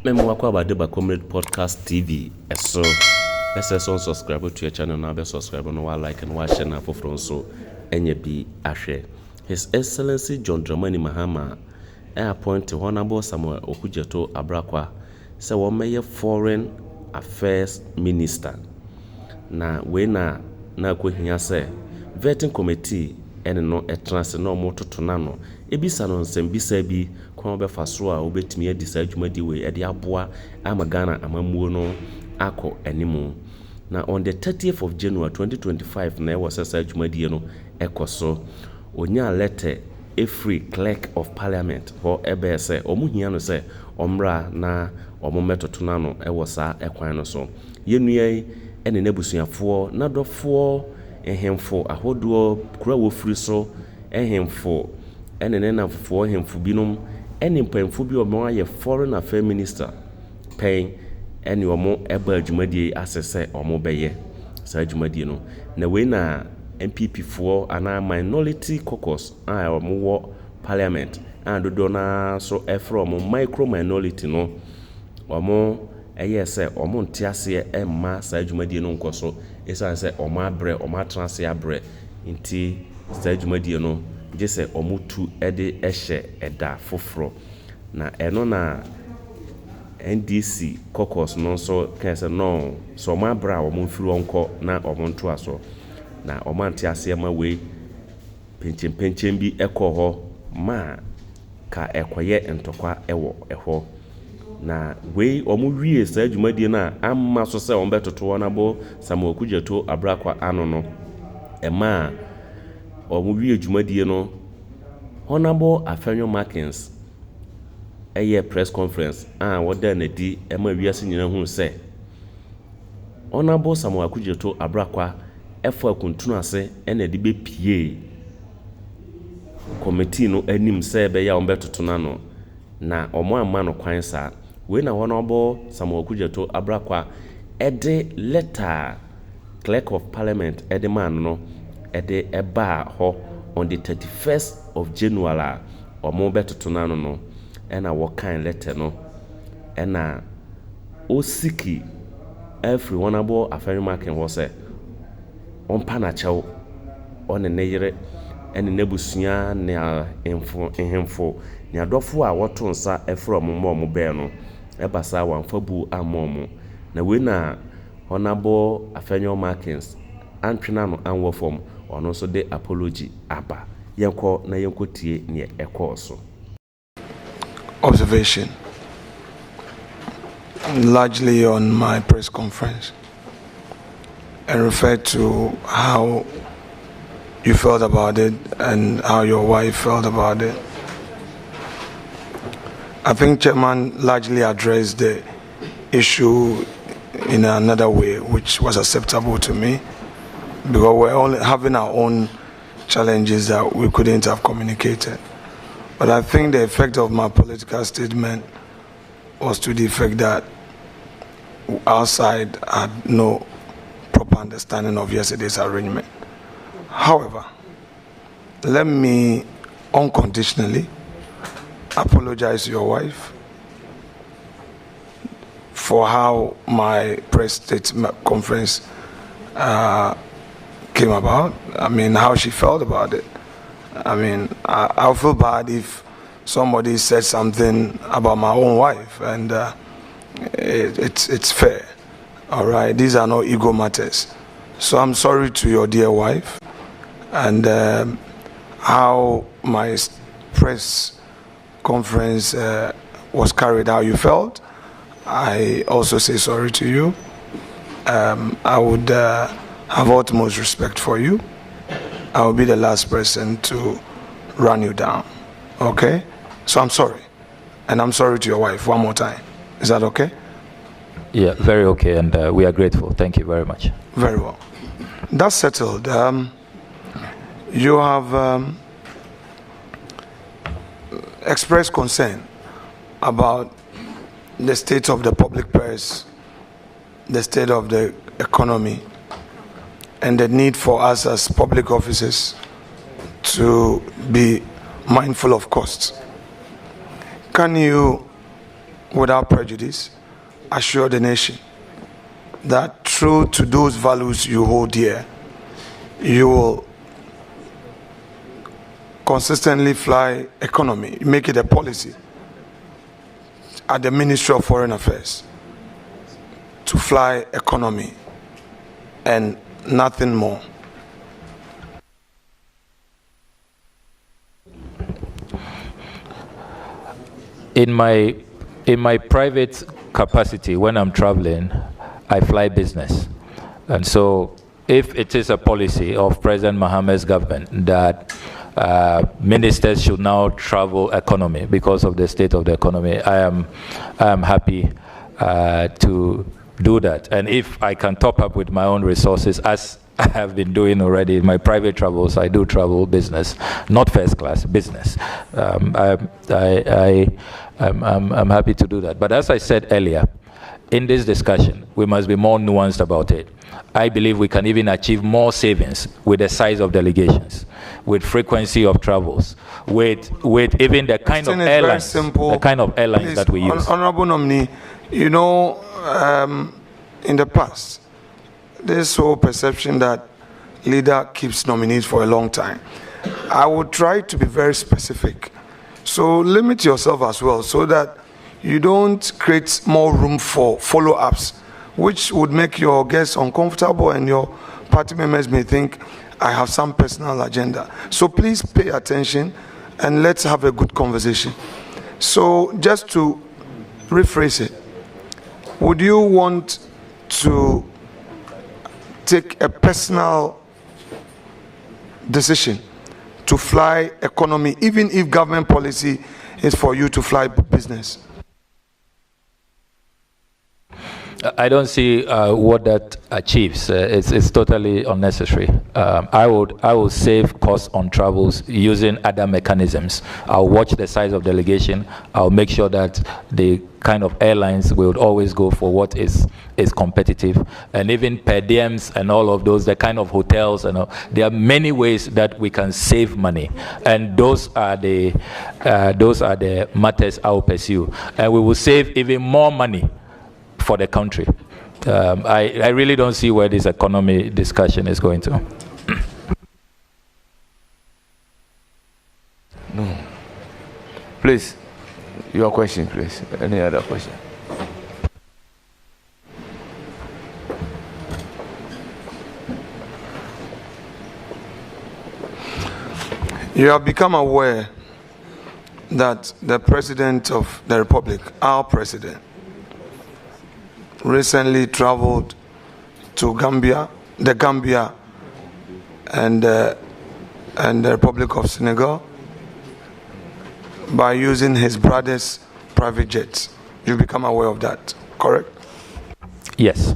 Memo Akwa Deba Comrade Podcast TV. So let's subscribe to your channel now. Be subscribe and like and watch and for from so any be ashare. His Excellency John Dramani Mahama appointed Honorable Samuel Okudzeto Ablakwah say one may Foreign Affairs Minister. Na we na ko hia say vetting committee ene no etrance no moto tonano ebisa no nsem bisa bi kwa obefa so a obetimi adisa adwumadi we e de aboa amagana amamuo no akọ animu. Na on the 30th of January 2025 na was asa adwumadi no ekoso onya letter every clerk of parliament ho ebe se omuhia no se omra na omometo nano e wosa ekwan no so yenua ene nebusuafo na dofo ehemfo ahodo kura wo firi so ehemfo ene nenafo ehemfo binom ene mpamfo bi omo aye foreign affairs minister pen ene omo eba adwumadie asese omo beye sa adwumadie no na we na MPP fo ana minority caucus a omo wo parliament and do na so from micro minority no omo eye se omo ntiase emma sa adwumadie no nkoso esan se omo abre omo atrase abre nti sa adwumadie no je se omo tu ede ehye eda foforo na eno na NDC caucus no so kan se no so omo abra omo mfiri onko na omo nto aso na omo ntiase ma we penchen bi ekoho ma ka ekoye ntokwa ewo eho na we omo wie sa adwumadie na amma so se ombetoto wonabo Samuel Okudzeto Ablakwah ano no ema omo wie adwumadie no Honorable Afenyo Markins eye press conference woda na di ema wiase nyina hu se Honorable Samuel Okudzeto Ablakwah efo akuntunu ase ena de be pie committee no anim se be ya ombetoto na no na omo amma no kwan sa we na Honorable Samuel Okudzeto Ablakwah ede letter clerk of parliament ede man no ede eba ho on the 31st of January omo betoto na no ena wo kan letter no ena osiki every Honorable Afenyo Markin wo se ompa na chew one ne yire ene nebusua ne ehemfo ne adofo a woto nsa efro omo be no ebasa wanfabu amomo na we na Honorable Afenyo Markins antwena no anwo form ono so de apology aba yenko na yenko tie ne ekoso. Observation largely on my press conference and referred to how you felt about it and how your wife felt about it. I think Chairman largely addressed the issue in another way, which was acceptable to me, because we're all having our own challenges that we couldn't have communicated. But I think the effect of my political statement was to the effect that our side had no proper understanding of yesterday's arrangement. However, let me unconditionally apologize to your wife for how my press statement conference came about. I mean, how she felt about it. I mean, I'll feel bad if somebody said something about my own wife, and it's fair. All right, these are no ego matters. So I'm sorry to your dear wife, and how my press conference was carried out, you felt. I also say sorry to you. I would have utmost respect for you. I will be the last person to run you down. Okay? So I'm sorry. And I'm sorry to your wife one more time. Is that okay? Yeah, very okay, and we are grateful. Thank you very much. Very well. That's settled. You have expressed concern about the state of the public purse, the state of the economy, and the need for us as public officers to be mindful of costs. Can you without prejudice, assure the nation that true to those values you hold dear, you will consistently fly economy, make it a policy at the Ministry of Foreign Affairs to fly economy and nothing more. In my private capacity, when I'm traveling, I fly business. And so if it is a policy of President Mohammed's government that ministers should now travel economy because of the state of the economy, I am happy to do that. And if I can top up with my own resources, as I have been doing already in my private travels, I do travel business, not first class, business. I'm happy to do that. But as I said earlier, in this discussion, we must be more nuanced about it. I believe we can even achieve more savings with the size of delegations, with frequency of travels, with even the kind of airlines, Please, that we use. Honorable nominee, you know, in the past, this whole perception that leader keeps nominees for a long time. I would try to be very specific. So limit yourself as well so that you don't create more room for follow-ups, which would make your guests uncomfortable and your party members may think I have some personal agenda. So please pay attention and let's have a good conversation. So just to rephrase it, would you want to take a personal decision to fly economy, even if government policy is for you to fly business? I don't see what that achieves. It's totally unnecessary. I will save costs on travels using other mechanisms. I'll watch the size of delegation. I'll make sure that the kind of airlines will always go for what is competitive, and even per diems and all of those, the kind of hotels and all, there are many ways that we can save money, and those are the matters I will pursue, and we will save even more money for the country. I really don't see where this economy discussion is going to. No. Please, your question, please. Any other question? You have become aware that the President of the Republic, our President, recently traveled to Gambia and the Republic of Senegal by using his brother's private jets. You become aware of that, correct? Yes.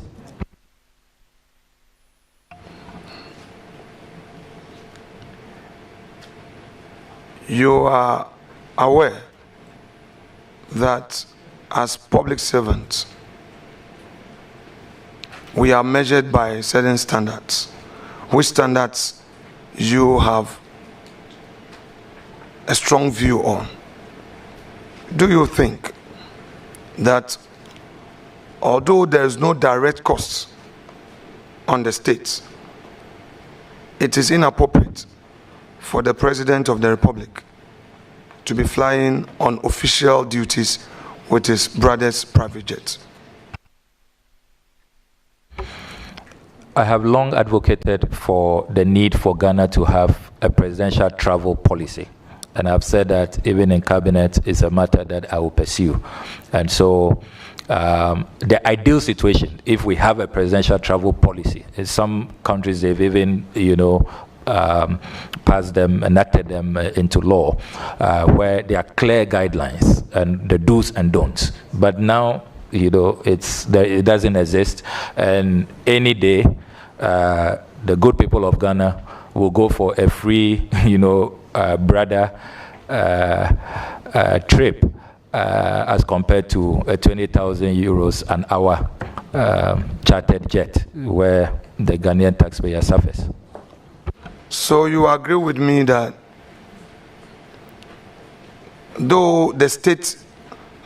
You are aware that as public servants, we are measured by certain standards, which standards you have a strong view on. Do you think that although there is no direct cost on the states, it is inappropriate for the President of the Republic to be flying on official duties with his brother's private jet? I have long advocated for the need for Ghana to have a presidential travel policy. And I've said that even in cabinet, it's a matter that I will pursue. And so the ideal situation, if we have a presidential travel policy, in some countries they've even, passed them, enacted them into law, where there are clear guidelines and the do's and don'ts. But now, it doesn't exist, and any day, the good people of Ghana will go for a free, brother trip as compared to a 20,000 euros an hour chartered jet where the Ghanaian taxpayer suffers. So you agree with me that though the state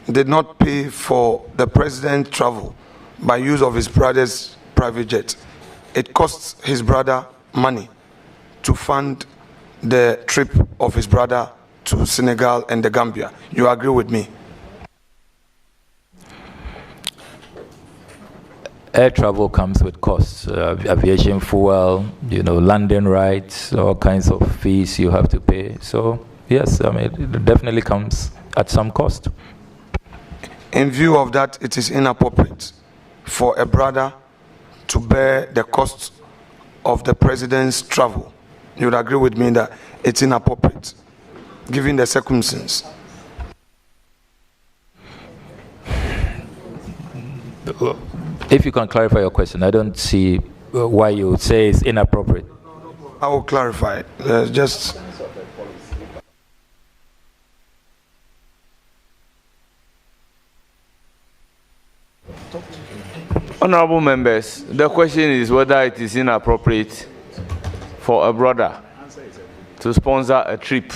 did not pay for the president's travel by use of his brother's private jet. It costs his brother money to fund the trip of his brother to Senegal and the Gambia. You agree with me? Air travel comes with costs, aviation fuel, landing rights, all kinds of fees you have to pay. So yes, I mean, it definitely comes at some cost. In view of that, it is inappropriate for a brother to bear the cost of the president's travel. You would agree with me that it's inappropriate, given the circumstances. If you can clarify your question, I don't see why you would say it's inappropriate. I will clarify. Just Honorable members, the question is whether it is inappropriate for a brother to sponsor a trip.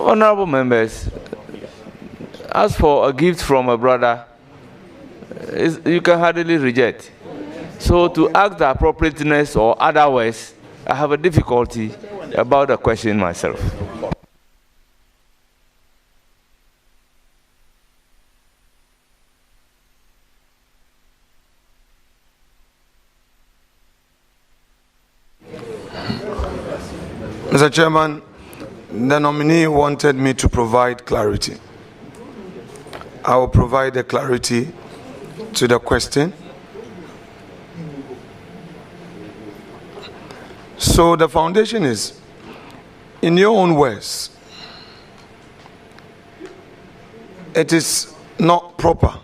Honorable members, as for a gift from a brother, you can hardly reject. So to ask the appropriateness or otherwise, I have a difficulty about the question myself. Mr. Chairman, the nominee wanted me to provide clarity. I will provide the clarity to the question. So the foundation is, in your own words, it is not proper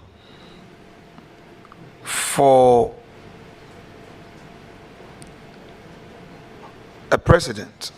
for a president